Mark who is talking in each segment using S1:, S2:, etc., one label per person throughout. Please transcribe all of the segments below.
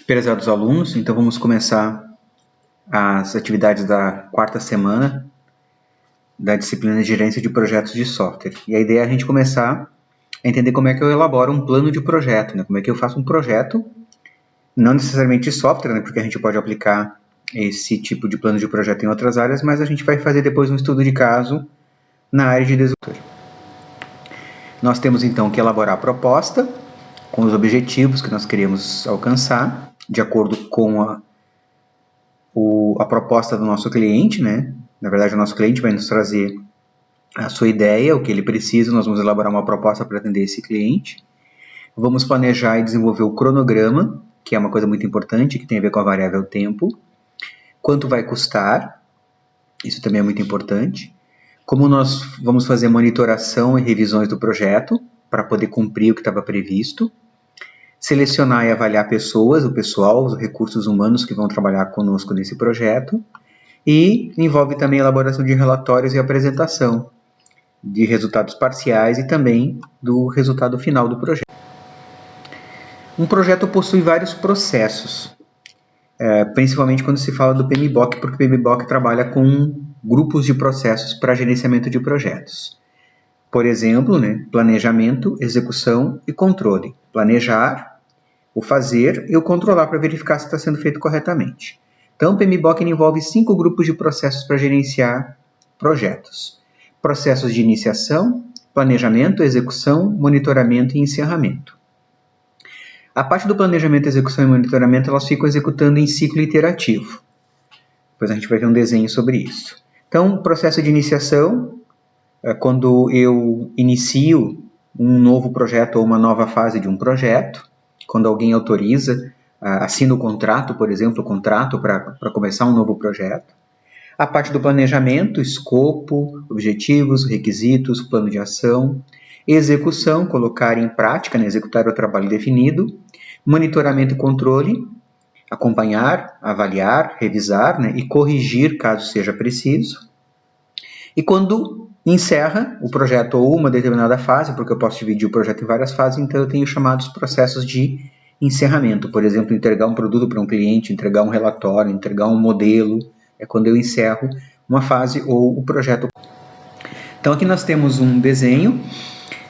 S1: Prezados alunos, então vamos começar as atividades da quarta semana da disciplina de gerência de projetos de software. E a ideia é a gente começar a entender como é que eu elaboro um plano de projeto, né? Como é que eu faço um projeto, não necessariamente de software, né? Porque a gente pode aplicar esse tipo de plano de projeto em outras áreas, mas a gente vai fazer depois um estudo de caso na área de desenvolvimento. Nós temos então que elaborar a proposta com os objetivos que nós queremos alcançar, de acordo com a proposta do nosso cliente, né? Na verdade, o nosso cliente vai nos trazer a sua ideia, o que ele precisa, nós vamos elaborar uma proposta para atender esse cliente. Vamos planejar e desenvolver o cronograma, que é uma coisa muito importante, que tem a ver com a variável tempo. Quanto vai custar, isso também é muito importante. Como nós vamos fazer monitoração e revisões do projeto, para poder cumprir o que estava previsto. Selecionar e avaliar pessoas, o pessoal, os recursos humanos que vão trabalhar conosco nesse projeto. E envolve também a elaboração de relatórios e apresentação de resultados parciais e também do resultado final do projeto. Um projeto possui vários processos, principalmente quando se fala do PMBOK, porque o PMBOK trabalha com grupos de processos para gerenciamento de projetos. Por exemplo, né, planejamento, execução e controle. Planejar, o fazer e o controlar para verificar se está sendo feito corretamente. Então, o PMBOK envolve 5 grupos de processos para gerenciar projetos. Processos de iniciação, planejamento, execução, monitoramento e encerramento. A parte do planejamento, execução e monitoramento, elas ficam executando em ciclo iterativo. Depois a gente vai ver um desenho sobre isso. Então, processo de iniciação, quando eu inicio um novo projeto ou uma nova fase de um projeto, quando alguém autoriza, assina o contrato, por exemplo, o contrato para começar um novo projeto. A parte do planejamento, escopo, objetivos, requisitos, plano de ação. Execução, colocar em prática, né, executar o trabalho definido. Monitoramento e controle, acompanhar, avaliar, revisar, né, e corrigir caso seja preciso. E quando encerra o projeto ou uma determinada fase, porque eu posso dividir o projeto em várias fases, então eu tenho chamados processos de encerramento. Por exemplo, entregar um produto para um cliente, entregar um relatório, entregar um modelo, é quando eu encerro uma fase ou o projeto. Então aqui nós temos um desenho,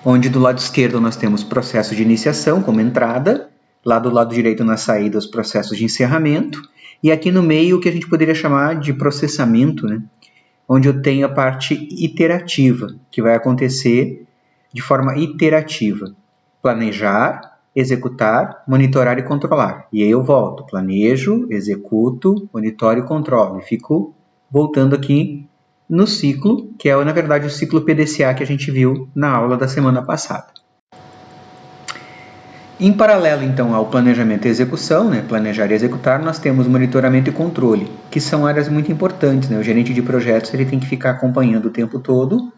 S1: onde do lado esquerdo nós temos processo de iniciação como entrada, lá do lado direito na saída os processos de encerramento, e aqui no meio o que a gente poderia chamar de processamento, né? Onde eu tenho a parte iterativa, que vai acontecer de forma iterativa. Planejar, executar, monitorar e controlar. E aí eu volto, planejo, executo, monitoro e controlo. E fico voltando aqui no ciclo, que é, na verdade, o ciclo PDCA que a gente viu na aula da semana passada. Em paralelo, então, ao planejamento e execução, né, planejar e executar, nós temos monitoramento e controle, que são áreas muito importantes, né? O gerente de projetos ele tem que ficar acompanhando o tempo todo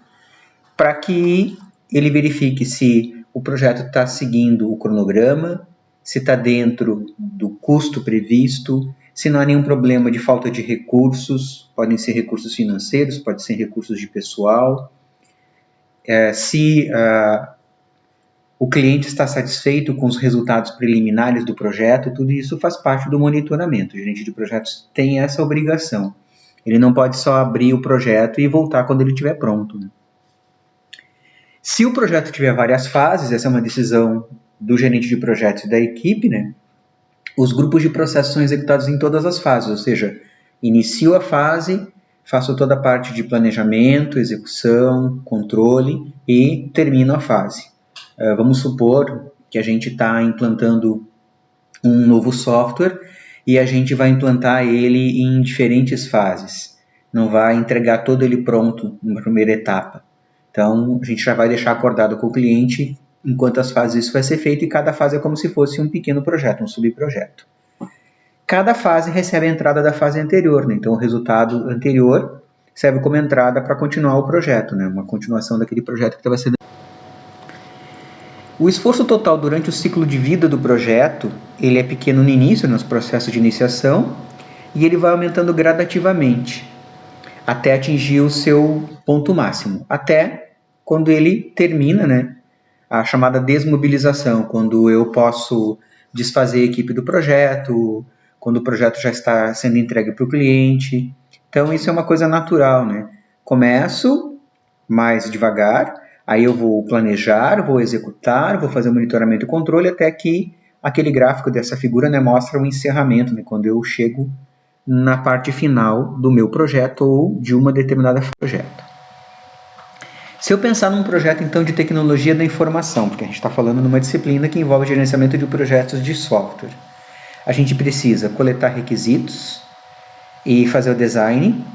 S1: para que ele verifique se o projeto está seguindo o cronograma, se está dentro do custo previsto, se não há nenhum problema de falta de recursos, podem ser recursos financeiros, pode ser recursos de pessoal, se o cliente está satisfeito com os resultados preliminares do projeto, tudo isso faz parte do monitoramento. O gerente de projetos tem essa obrigação. Ele não pode só abrir o projeto e voltar quando ele estiver pronto, né? Se o projeto tiver várias fases, essa é uma decisão do gerente de projetos e da equipe, né? Os grupos de processos são executados em todas as fases, ou seja, inicio a fase, faço toda a parte de planejamento, execução, controle e termino a fase. Vamos supor que a gente está implantando um novo software e a gente vai implantar ele em diferentes fases. Não vai entregar todo ele pronto na primeira etapa. Então, a gente já vai deixar acordado com o cliente em quantas fases isso vai ser feito e cada fase é como se fosse um pequeno projeto, um subprojeto. Cada fase recebe a entrada da fase anterior, né? Então o resultado anterior serve como entrada para continuar o projeto, né? Uma continuação daquele projeto que estava sendo... O esforço total durante o ciclo de vida do projeto, ele é pequeno no início, nos processos de iniciação, e ele vai aumentando gradativamente, até atingir o seu ponto máximo, até quando ele termina, né? A chamada desmobilização, quando eu posso desfazer a equipe do projeto, quando o projeto já está sendo entregue para o cliente. Então, isso é uma coisa natural, né? Começo mais devagar, aí eu vou planejar, vou executar, vou fazer o monitoramento e controle até que aquele gráfico dessa figura, né, mostra o encerramento, né, quando eu chego na parte final do meu projeto ou de uma determinada projeto. Se eu pensar num projeto, então, de tecnologia da informação, porque a gente está falando numa disciplina que envolve gerenciamento de projetos de software, a gente precisa coletar requisitos e fazer o design,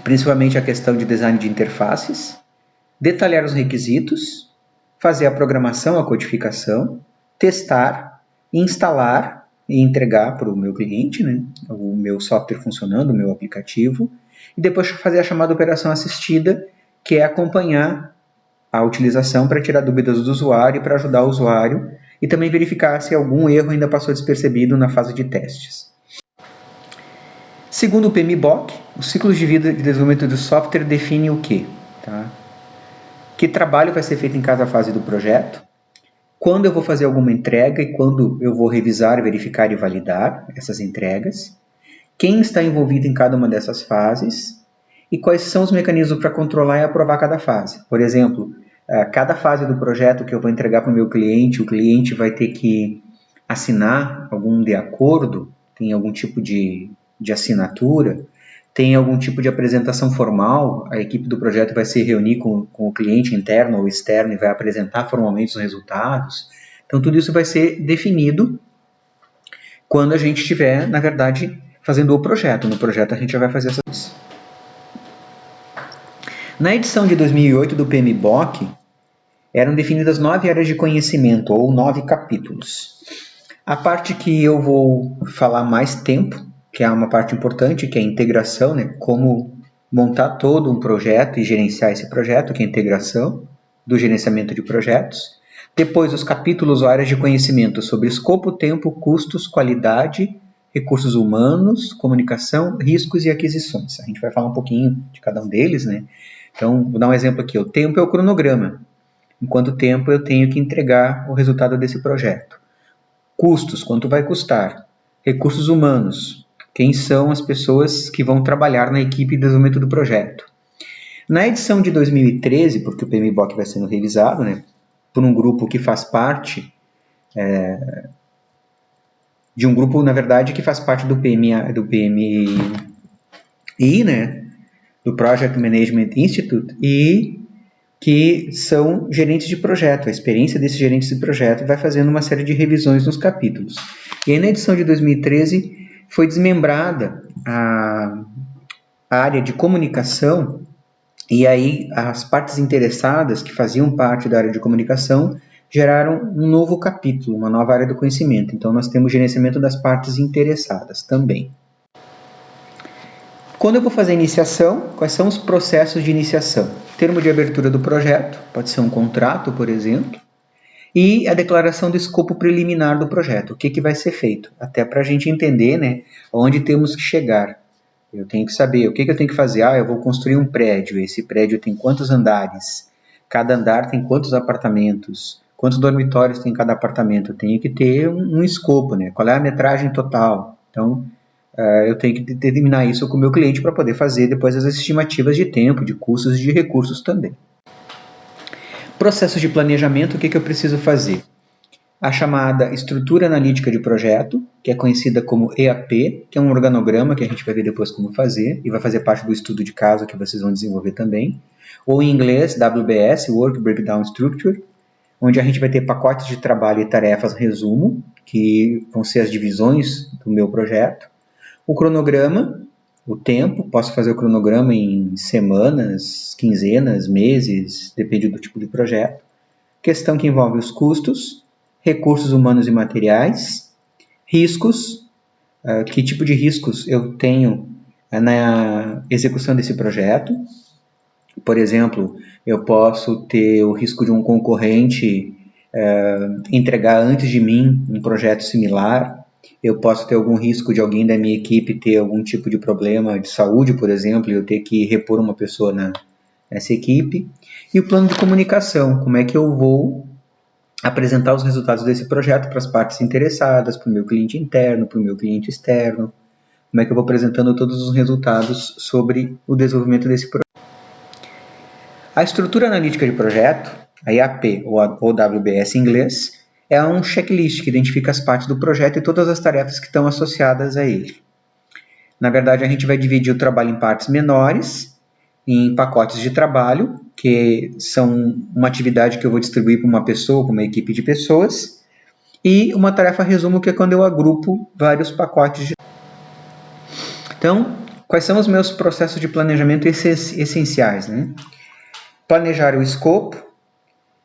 S1: principalmente a questão de design de interfaces, detalhar os requisitos, fazer a programação, a codificação, testar, instalar e entregar para o meu cliente, né, o meu software funcionando, o meu aplicativo, e depois fazer a chamada operação assistida, que é acompanhar a utilização para tirar dúvidas do usuário e para ajudar o usuário e também verificar se algum erro ainda passou despercebido na fase de testes. Segundo o PMBOK, o ciclo de vida de desenvolvimento do software define o quê? Tá? Que trabalho vai ser feito em cada fase do projeto, quando eu vou fazer alguma entrega e quando eu vou revisar, verificar e validar essas entregas, quem está envolvido em cada uma dessas fases e quais são os mecanismos para controlar e aprovar cada fase. Por exemplo, cada fase do projeto que eu vou entregar para o meu cliente, o cliente vai ter que assinar algum de acordo, tem algum tipo de assinatura, tem algum tipo de apresentação formal, a equipe do projeto vai se reunir com o cliente interno ou externo e vai apresentar formalmente os resultados. Então, tudo isso vai ser definido quando a gente estiver, na verdade, fazendo o projeto. No projeto, a gente já vai fazer essas coisas. Na edição de 2008 do PMBOK, eram definidas 9 áreas de conhecimento, ou 9 capítulos. A parte que eu vou falar mais tempo, que é uma parte importante, que é a integração, né? Como montar todo um projeto e gerenciar esse projeto, que é a integração do gerenciamento de projetos. Depois, os capítulos ou áreas de conhecimento sobre escopo, tempo, custos, qualidade, recursos humanos, comunicação, riscos e aquisições. A gente vai falar um pouquinho de cada um deles, né? Então, vou dar um exemplo aqui. O tempo é o cronograma. Em quanto tempo eu tenho que entregar o resultado desse projeto. Custos, quanto vai custar. Recursos humanos, quem são as pessoas que vão trabalhar na equipe de desenvolvimento do projeto. Na edição de 2013, porque o PMBOK vai sendo revisado, né, por um grupo que faz parte de um grupo, na verdade, que faz parte do PMI, né, do Project Management Institute, e que são gerentes de projeto. A experiência desses gerentes de projeto vai fazendo uma série de revisões nos capítulos. E aí, na edição de 2013, foi desmembrada a área de comunicação, e aí as partes interessadas que faziam parte da área de comunicação geraram um novo capítulo, uma nova área do conhecimento. Então, nós temos gerenciamento das partes interessadas também. Quando eu vou fazer a iniciação, quais são os processos de iniciação? Termo de abertura do projeto, pode ser um contrato, por exemplo, e a declaração do escopo preliminar do projeto, o que vai ser feito, até para a gente entender, né, onde temos que chegar. Eu tenho que saber o que eu tenho que fazer. Eu vou construir um prédio, esse prédio tem quantos andares, cada andar tem quantos apartamentos, quantos dormitórios tem cada apartamento. Eu tenho que ter um escopo, né, qual é a metragem total. Então, eu tenho que determinar isso com o meu cliente para poder fazer depois as estimativas de tempo, de custos e de recursos também. Processo de planejamento, o que eu preciso fazer? A chamada estrutura analítica de projeto, que é conhecida como EAP, que é um organograma que a gente vai ver depois como fazer, e vai fazer parte do estudo de caso que vocês vão desenvolver também. Ou em inglês, WBS, Work Breakdown Structure, onde a gente vai ter pacotes de trabalho e tarefas resumo, que vão ser as divisões do meu projeto. O cronograma, o tempo, posso fazer o cronograma em semanas, quinzenas, meses, depende do tipo de projeto. Questão que envolve os custos, recursos humanos e materiais, riscos, que tipo de riscos eu tenho na execução desse projeto. Por exemplo, eu posso ter o risco de um concorrente entregar antes de mim um projeto similar. Eu posso ter algum risco de alguém da minha equipe ter algum tipo de problema de saúde, por exemplo, e eu ter que repor uma pessoa nessa equipe. E o plano de comunicação, como é que eu vou apresentar os resultados desse projeto para as partes interessadas, para o meu cliente interno, para o meu cliente externo. Como é que eu vou apresentando todos os resultados sobre o desenvolvimento desse projeto. A estrutura analítica de projeto, a EAP ou a OWBS em inglês, é um checklist que identifica as partes do projeto e todas as tarefas que estão associadas a ele. Na verdade, a gente vai dividir o trabalho em partes menores, em pacotes de trabalho, que são uma atividade que eu vou distribuir para uma pessoa, para uma equipe de pessoas, e uma tarefa resumo, que é quando eu agrupo vários pacotes de. Então, quais são os meus processos de planejamento essenciais, né? Planejar o escopo,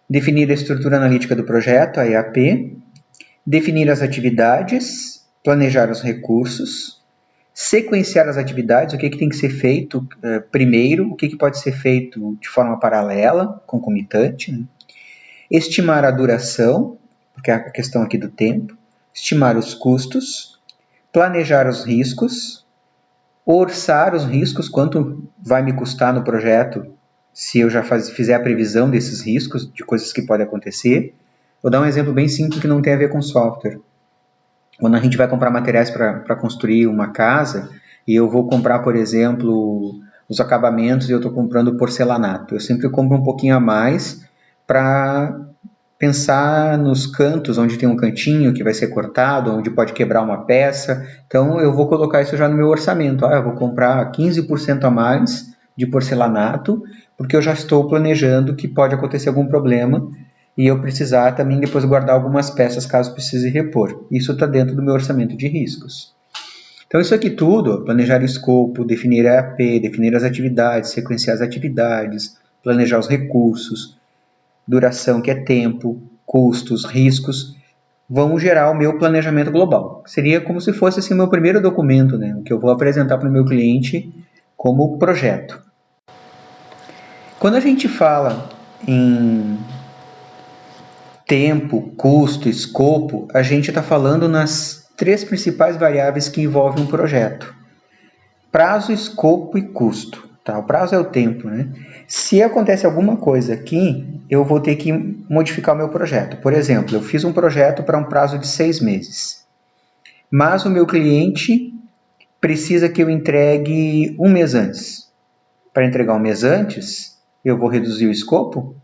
S1: definir a estrutura analítica do projeto, a EAP, definir as atividades, planejar os recursos, sequenciar as atividades, o que tem que ser feito primeiro, o que pode ser feito de forma paralela, concomitante, né? Estimar a duração, porque é a questão aqui do tempo, estimar os custos, planejar os riscos, orçar os riscos, quanto vai me custar no projeto se eu já fizer a previsão desses riscos, de coisas que podem acontecer. Vou dar um exemplo bem simples que não tem a ver com software. Quando a gente vai comprar materiais para construir uma casa, e eu vou comprar, por exemplo, os acabamentos e eu estou comprando porcelanato, eu sempre compro um pouquinho a mais para pensar nos cantos, onde tem um cantinho que vai ser cortado, onde pode quebrar uma peça. Então eu vou colocar isso já no meu orçamento. Eu vou comprar 15% a mais de porcelanato, porque eu já estou planejando que pode acontecer algum problema e eu precisar também depois guardar algumas peças caso precise repor. Isso está dentro do meu orçamento de riscos. Então isso aqui tudo, planejar o escopo, definir a EAP, definir as atividades, sequenciar as atividades, planejar os recursos, duração, que é tempo, custos, riscos, vão gerar o meu planejamento global. Seria como se fosse assim, o meu primeiro documento, né, o que eu vou apresentar para o meu cliente como projeto. Quando a gente fala em tempo, custo, escopo, a gente está falando nas 3 principais variáveis que envolvem um projeto: prazo, escopo e custo. Tá? O prazo é o tempo, né? Se acontece alguma coisa aqui, eu vou ter que modificar o meu projeto. Por exemplo, eu fiz um projeto para um prazo de 6 meses, mas o meu cliente precisa que eu entregue um mês antes. Para entregar um mês antes, eu vou reduzir o escopo,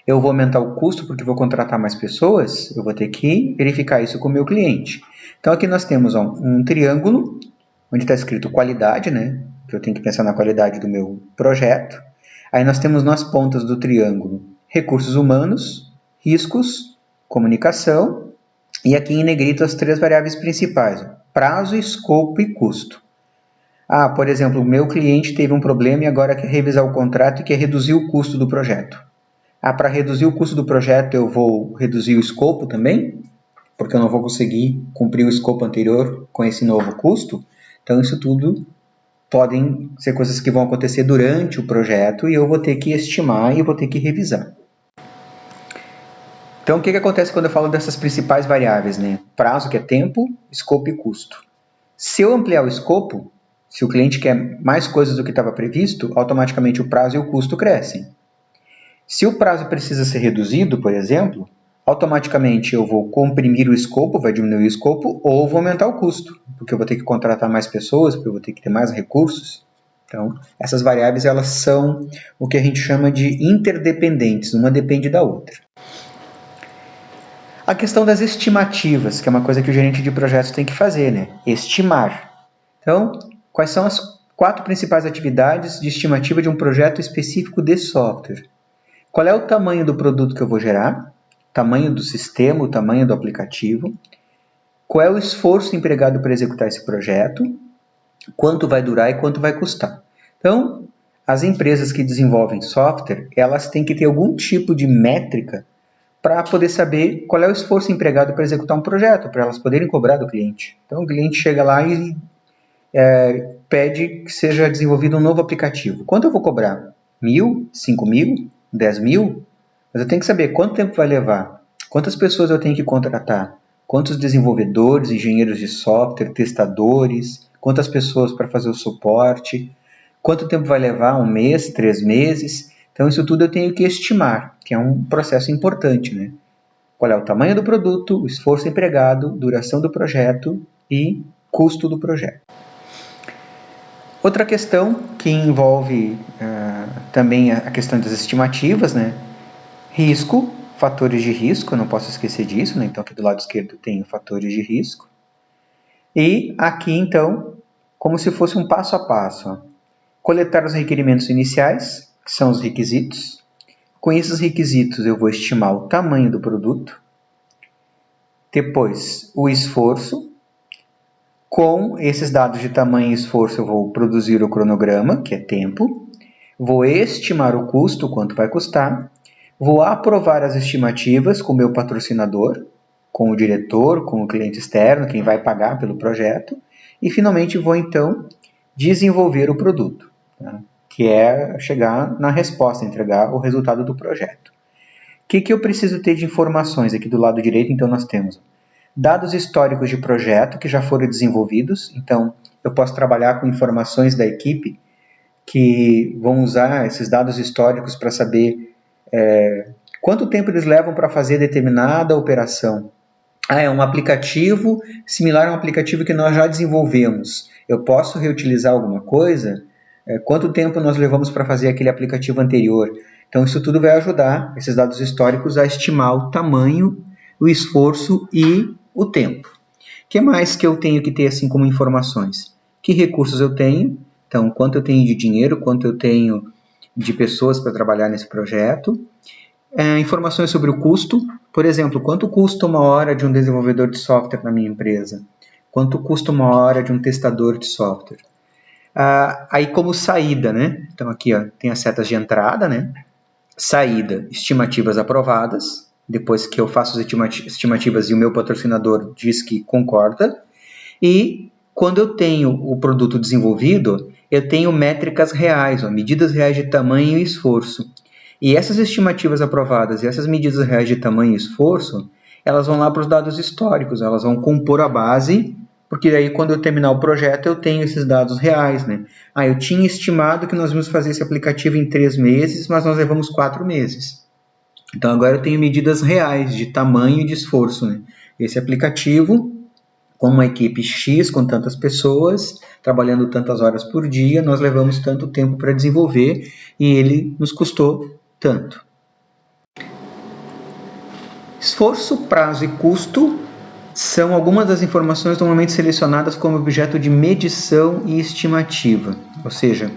S1: eu vou aumentar o custo porque vou contratar mais pessoas, eu vou ter que verificar isso com o meu cliente. Então aqui nós temos um triângulo, onde está escrito qualidade, né? Que eu tenho que pensar na qualidade do meu projeto. Aí nós temos nas pontas do triângulo recursos humanos, riscos, comunicação, e aqui em negrito as 3 variáveis principais: prazo, escopo e custo. Por exemplo, o meu cliente teve um problema e agora quer revisar o contrato e quer reduzir o custo do projeto. Para reduzir o custo do projeto eu vou reduzir o escopo também, porque eu não vou conseguir cumprir o escopo anterior com esse novo custo. Então isso tudo podem ser coisas que vão acontecer durante o projeto e eu vou ter que estimar e vou ter que revisar. Então o que acontece quando eu falo dessas principais variáveis, né? Prazo, que é tempo, escopo e custo. Se eu ampliar o escopo, se o cliente quer mais coisas do que estava previsto, automaticamente o prazo e o custo crescem. Se o prazo precisa ser reduzido, por exemplo, automaticamente eu vou comprimir o escopo, vai diminuir o escopo, ou vou aumentar o custo, porque eu vou ter que contratar mais pessoas, porque eu vou ter que ter mais recursos. Então, essas variáveis elas são o que a gente chama de interdependentes, uma depende da outra. A questão das estimativas, que é uma coisa que o gerente de projetos tem que fazer, né? Estimar. Então, quais são as 4 principais atividades de estimativa de um projeto específico de software? Qual é o tamanho do produto que eu vou gerar? Tamanho do sistema, o tamanho do aplicativo? Qual é o esforço empregado para executar esse projeto? Quanto vai durar e quanto vai custar? Então, as empresas que desenvolvem software, elas têm que ter algum tipo de métrica para poder saber qual é o esforço empregado para executar um projeto, para elas poderem cobrar do cliente. Então, o cliente chega lá e pede que seja desenvolvido um novo aplicativo. Quanto eu vou cobrar? 1.000? 5.000? 10.000? Mas eu tenho que saber quanto tempo vai levar, quantas pessoas eu tenho que contratar, quantos desenvolvedores, engenheiros de software, testadores, quantas pessoas para fazer o suporte, quanto tempo vai levar, 1 mês, 3 meses. Então isso tudo eu tenho que estimar, que é um processo importante, né? qual é o tamanho do produto, o esforço empregado, duração do projeto e custo do projeto. Outra questão que envolve também a questão das estimativas, né? Risco, fatores de risco, eu não posso esquecer disso, né? Então aqui do lado esquerdo tem fatores de risco. E aqui então, como se fosse um passo a passo, ó. Coletar os requerimentos iniciais, que são os requisitos. Com esses requisitos eu vou estimar o tamanho do produto. Depois, o esforço. Com esses dados de tamanho e esforço, eu vou produzir o cronograma, que é tempo. Vou estimar o custo, quanto vai custar. Vou aprovar as estimativas com o meu patrocinador, com o diretor, com o cliente externo, quem vai pagar pelo projeto. E, finalmente, vou, então, desenvolver o produto, tá? Que é chegar na resposta, entregar o resultado do projeto. O que eu preciso ter de informações? Aqui do lado direito, então, nós temos dados históricos de projeto que já foram desenvolvidos. Então, eu posso trabalhar com informações da equipe que vão usar esses dados históricos para saber quanto tempo eles levam para fazer determinada operação. É um aplicativo similar a um aplicativo que nós já desenvolvemos. Eu posso reutilizar alguma coisa? Quanto tempo nós levamos para fazer aquele aplicativo anterior? Então, isso tudo vai ajudar, esses dados históricos, a estimar o tamanho, o esforço e o tempo. O que mais que eu tenho que ter assim como informações? Que recursos eu tenho? Então, quanto eu tenho de dinheiro, quanto eu tenho de pessoas para trabalhar nesse projeto. Informações sobre o custo. Por exemplo, quanto custa uma hora de um desenvolvedor de software na minha empresa? Quanto custa uma hora de um testador de software? Aí como saída, né? Então aqui ó, tem as setas de entrada, né? Saída, estimativas aprovadas. Depois que eu faço as estimativas e o meu patrocinador diz que concorda. E quando eu tenho o produto desenvolvido, eu tenho métricas reais, ó, medidas reais de tamanho e esforço. E essas estimativas aprovadas e essas medidas reais de tamanho e esforço, elas vão lá para os dados históricos, elas vão compor a base, porque daí quando eu terminar o projeto eu tenho esses dados reais, né? Eu tinha estimado que nós íamos fazer esse aplicativo em 3 meses, mas nós levamos 4 meses. Então agora eu tenho medidas reais de tamanho e de esforço, né? Esse aplicativo, com uma equipe X, com tantas pessoas, trabalhando tantas horas por dia, nós levamos tanto tempo para desenvolver e ele nos custou tanto. Esforço, prazo e custo são algumas das informações normalmente selecionadas como objeto de medição e estimativa. Ou seja,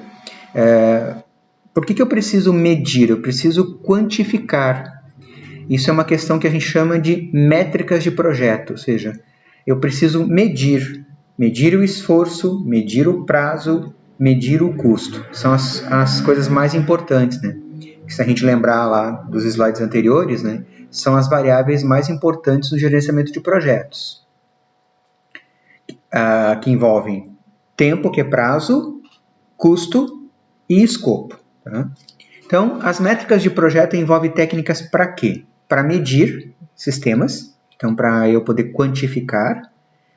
S1: por que eu preciso medir? Eu preciso quantificar. Isso é uma questão que a gente chama de métricas de projeto, ou seja, eu preciso medir o esforço, medir o prazo, medir o custo. São as coisas mais importantes, né? Se a gente lembrar lá dos slides anteriores, né, são as variáveis mais importantes no gerenciamento de projetos, que envolvem tempo, que é prazo, custo e escopo. Tá? Então, as métricas de projeto envolvem técnicas para quê? Para medir sistemas, então para eu poder quantificar,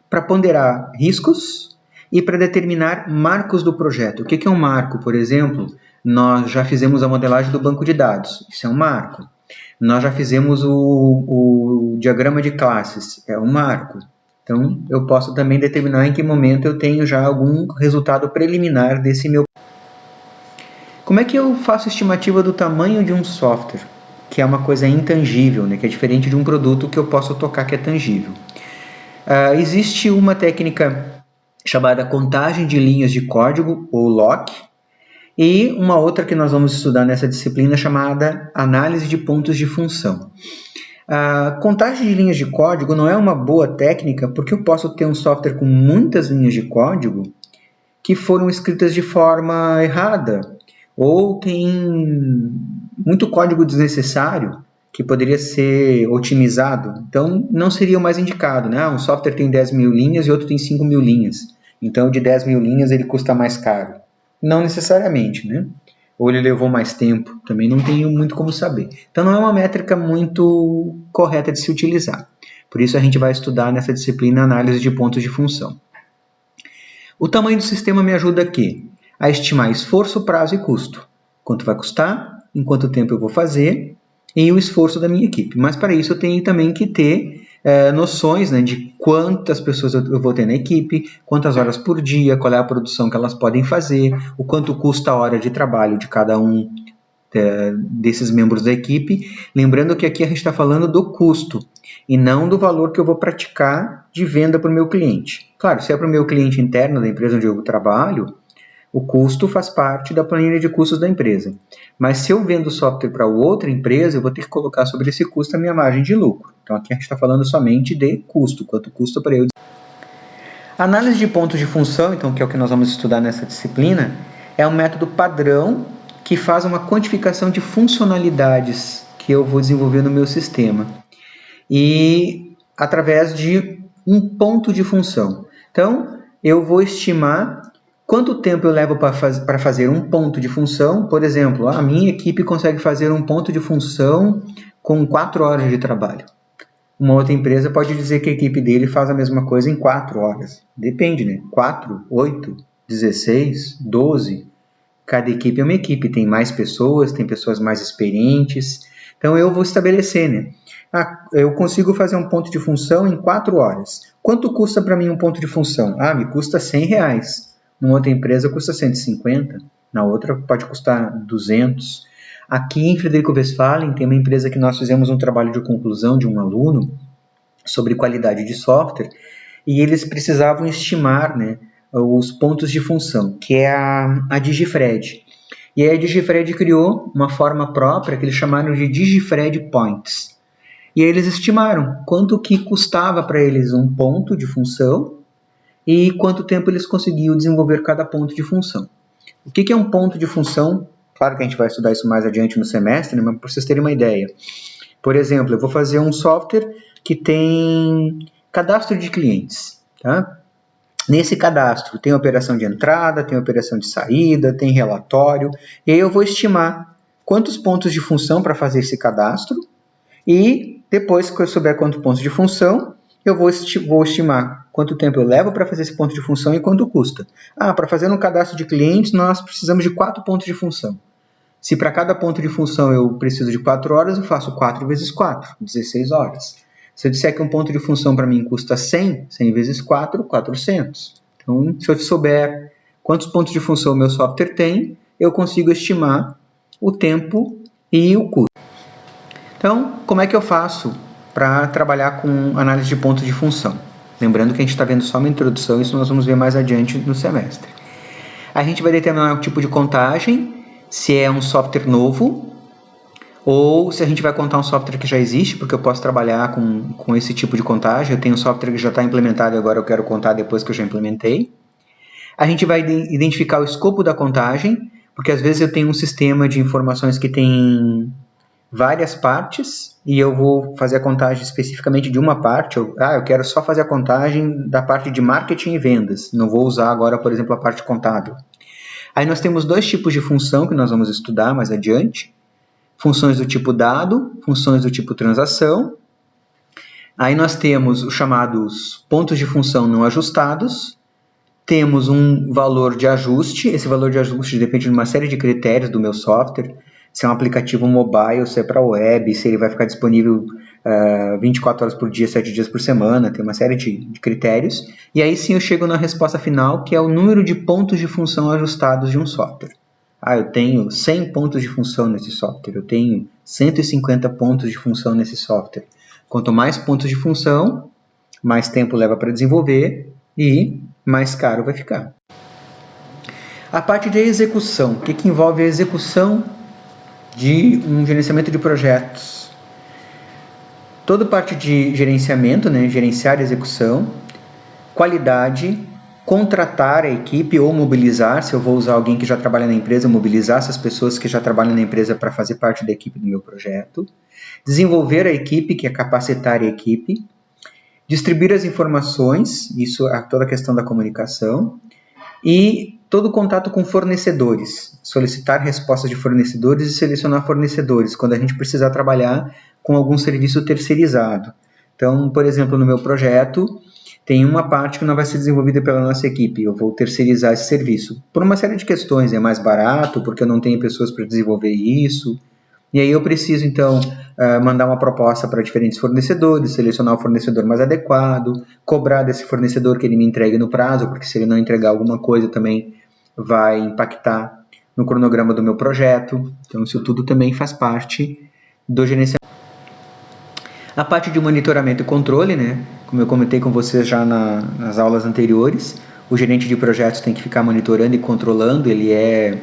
S1: para ponderar riscos e para determinar marcos do projeto. O que é um marco? Por exemplo, nós já fizemos a modelagem do banco de dados, isso é um marco. Nós já fizemos o diagrama de classes, é um marco. Então, eu posso também determinar em que momento eu tenho já algum resultado preliminar desse meu. Como é que eu faço estimativa do tamanho de um software, que é uma coisa intangível, né, que é diferente de um produto que eu posso tocar, que é tangível? Existe uma técnica chamada contagem de linhas de código, ou LOC, e uma outra que nós vamos estudar nessa disciplina chamada análise de pontos de função. A contagem de linhas de código não é uma boa técnica porque eu posso ter um software com muitas linhas de código que foram escritas de forma errada, ou tem muito código desnecessário que poderia ser otimizado. Então, não seria o mais indicado, né? Um software tem 10 mil linhas e outro tem 5 mil linhas. Então, de 10 mil linhas ele custa mais caro. Não necessariamente, né? Ou ele levou mais tempo, também não tenho muito como saber. Então não é uma métrica muito correta de se utilizar. Por isso a gente vai estudar nessa disciplina análise de pontos de função. O tamanho do sistema me ajuda aqui a estimar esforço, prazo e custo. Quanto vai custar, em quanto tempo eu vou fazer e o esforço da minha equipe. Mas para isso eu tenho também que ter noções, né, de quantas pessoas eu vou ter na equipe, quantas horas por dia, qual é a produção que elas podem fazer, o quanto custa a hora de trabalho de cada um desses membros da equipe. Lembrando que aqui a gente está falando do custo e não do valor que eu vou praticar de venda para o meu cliente. Claro, se é para o meu cliente interno da empresa onde eu trabalho, o custo faz parte da planilha de custos da empresa. Mas se eu vendo software para outra empresa, eu vou ter que colocar sobre esse custo a minha margem de lucro. Então aqui a gente está falando somente de custo, quanto custa para eu. Análise de pontos de função, então, que é o que nós vamos estudar nessa disciplina, é um método padrão que faz uma quantificação de funcionalidades que eu vou desenvolver no meu sistema. E através de um ponto de função. Então, eu vou estimar quanto tempo eu levo para fazer um ponto de função. Por exemplo, a minha equipe consegue fazer um ponto de função com 4 horas de trabalho. Uma outra empresa pode dizer que a equipe dele faz a mesma coisa em 4 horas. Depende, né? 4, 8, 16, 12. Cada equipe é uma equipe. Tem mais pessoas, tem pessoas mais experientes. Então, eu vou estabelecer, né? Eu consigo fazer um ponto de função em 4 horas. Quanto custa para mim um ponto de função? Me custa R$100. Numa outra empresa custa 150, na outra pode custar 200. Aqui em Frederico Westphalen tem uma empresa que nós fizemos um trabalho de conclusão de um aluno sobre qualidade de software e eles precisavam estimar, né, os pontos de função, que é a Digifred. E aí a Digifred criou uma forma própria que eles chamaram de Digifred Points. E aí eles estimaram quanto que custava para eles um ponto de função e quanto tempo eles conseguiam desenvolver cada ponto de função. O que é um ponto de função? Claro que a gente vai estudar isso mais adiante no semestre, né? Mas para vocês terem uma ideia. Por exemplo, eu vou fazer um software que tem cadastro de clientes. Tá? Nesse cadastro tem operação de entrada, tem operação de saída, tem relatório. E aí eu vou estimar quantos pontos de função para fazer esse cadastro. E depois que eu souber quantos pontos de função, eu vou estimar quanto tempo eu levo para fazer esse ponto de função e quanto custa. Para fazer um cadastro de clientes, nós precisamos de 4 pontos de função. Se para cada ponto de função eu preciso de 4 horas, eu faço 4 vezes 4, 16 horas. Se eu disser que um ponto de função para mim custa 100, 100 vezes 4, 400. Então, se eu souber quantos pontos de função o meu software tem, eu consigo estimar o tempo e o custo. Então, como é que eu faço para trabalhar com análise de pontos de função? Lembrando que a gente está vendo só uma introdução, isso nós vamos ver mais adiante no semestre. A gente vai determinar o tipo de contagem, se é um software novo, ou se a gente vai contar um software que já existe, porque eu posso trabalhar com esse tipo de contagem. Eu tenho um software que já está implementado e agora eu quero contar depois que eu já implementei. A gente vai identificar o escopo da contagem, porque às vezes eu tenho um sistema de informações que tem várias partes e eu vou fazer a contagem especificamente de uma parte. Eu quero só fazer a contagem da parte de marketing e vendas. Não vou usar agora, por exemplo, a parte contábil. Aí nós temos 2 tipos de função que nós vamos estudar mais adiante. Funções do tipo dado, funções do tipo transação. Aí nós temos os chamados pontos de função não ajustados. Temos um valor de ajuste. Esse valor de ajuste depende de uma série de critérios do meu software. Se é um aplicativo mobile, se é para web, se ele vai ficar disponível 24 horas por dia, 7 dias por semana, tem uma série de critérios. E aí sim eu chego na resposta final, que é o número de pontos de função ajustados de um software. Eu tenho 100 pontos de função nesse software, eu tenho 150 pontos de função nesse software. Quanto mais pontos de função, mais tempo leva para desenvolver e mais caro vai ficar. A parte de execução, o que envolve a execução de um gerenciamento de projetos? Toda parte de gerenciamento, né? Gerenciar a execução, qualidade, contratar a equipe ou mobilizar, se eu vou usar alguém que já trabalha na empresa, mobilizar essas pessoas que já trabalham na empresa para fazer parte da equipe do meu projeto, desenvolver a equipe, que é capacitar a equipe, distribuir as informações, isso é toda a questão da comunicação, e todo o contato com fornecedores, solicitar respostas de fornecedores e selecionar fornecedores, quando a gente precisar trabalhar com algum serviço terceirizado. Então, por exemplo, no meu projeto, tem uma parte que não vai ser desenvolvida pela nossa equipe, eu vou terceirizar esse serviço. Por uma série de questões, é mais barato, porque eu não tenho pessoas para desenvolver isso, E aí eu preciso, então, mandar uma proposta para diferentes fornecedores, selecionar o fornecedor mais adequado, cobrar desse fornecedor que ele me entregue no prazo, porque se ele não entregar alguma coisa também vai impactar no cronograma do meu projeto. Então, isso tudo também faz parte do gerenciamento. A parte de monitoramento e controle, né? Como eu comentei com vocês já nas aulas anteriores, o gerente de projetos tem que ficar monitorando e controlando, ele é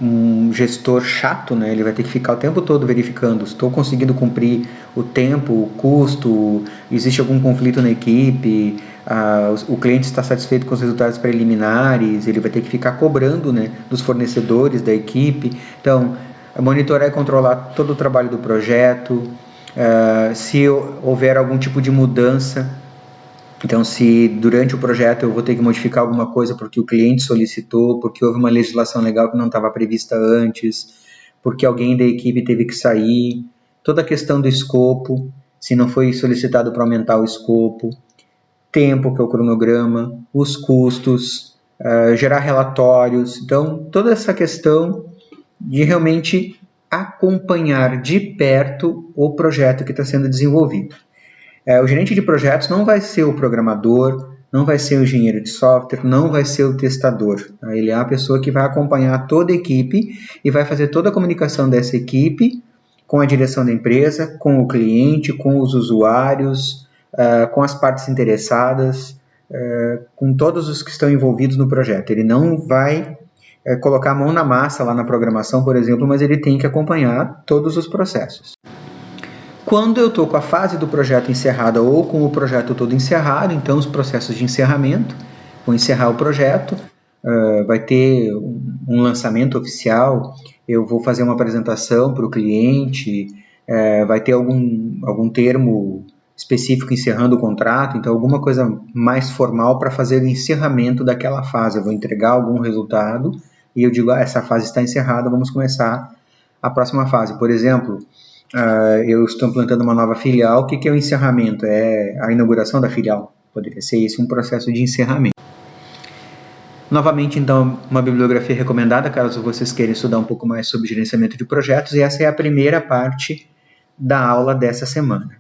S1: um gestor chato, né? Ele vai ter que ficar o tempo todo verificando se estou conseguindo cumprir o tempo, o custo, existe algum conflito na equipe, o cliente está satisfeito com os resultados preliminares, ele vai ter que ficar cobrando, né, dos fornecedores, da equipe. Então, monitorar e controlar todo o trabalho do projeto, se houver algum tipo de mudança. Então, se durante o projeto eu vou ter que modificar alguma coisa porque o cliente solicitou, porque houve uma legislação legal que não estava prevista antes, porque alguém da equipe teve que sair, toda a questão do escopo, se não foi solicitado para aumentar o escopo, tempo, que é o cronograma, os custos, gerar relatórios. Então, toda essa questão de realmente acompanhar de perto o projeto que está sendo desenvolvido. O gerente de projetos não vai ser o programador, não vai ser o engenheiro de software, não vai ser o testador. Ele é a pessoa que vai acompanhar toda a equipe e vai fazer toda a comunicação dessa equipe com a direção da empresa, com o cliente, com os usuários, com as partes interessadas, com todos os que estão envolvidos no projeto. Ele não vai colocar a mão na massa lá na programação, por exemplo, mas ele tem que acompanhar todos os processos. Quando eu estou com a fase do projeto encerrada ou com o projeto todo encerrado, então os processos de encerramento, vou encerrar o projeto, vai ter um lançamento oficial, eu vou fazer uma apresentação para o cliente, vai ter algum termo específico encerrando o contrato, então alguma coisa mais formal para fazer o encerramento daquela fase. Eu vou entregar algum resultado e eu digo, essa fase está encerrada, vamos começar a próxima fase. Por exemplo, eu estou implantando uma nova filial, o que é o encerramento? É a inauguração da filial, poderia ser esse um processo de encerramento. Novamente, então, uma bibliografia recomendada, caso vocês queiram estudar um pouco mais sobre gerenciamento de projetos, e essa é a primeira parte da aula dessa semana.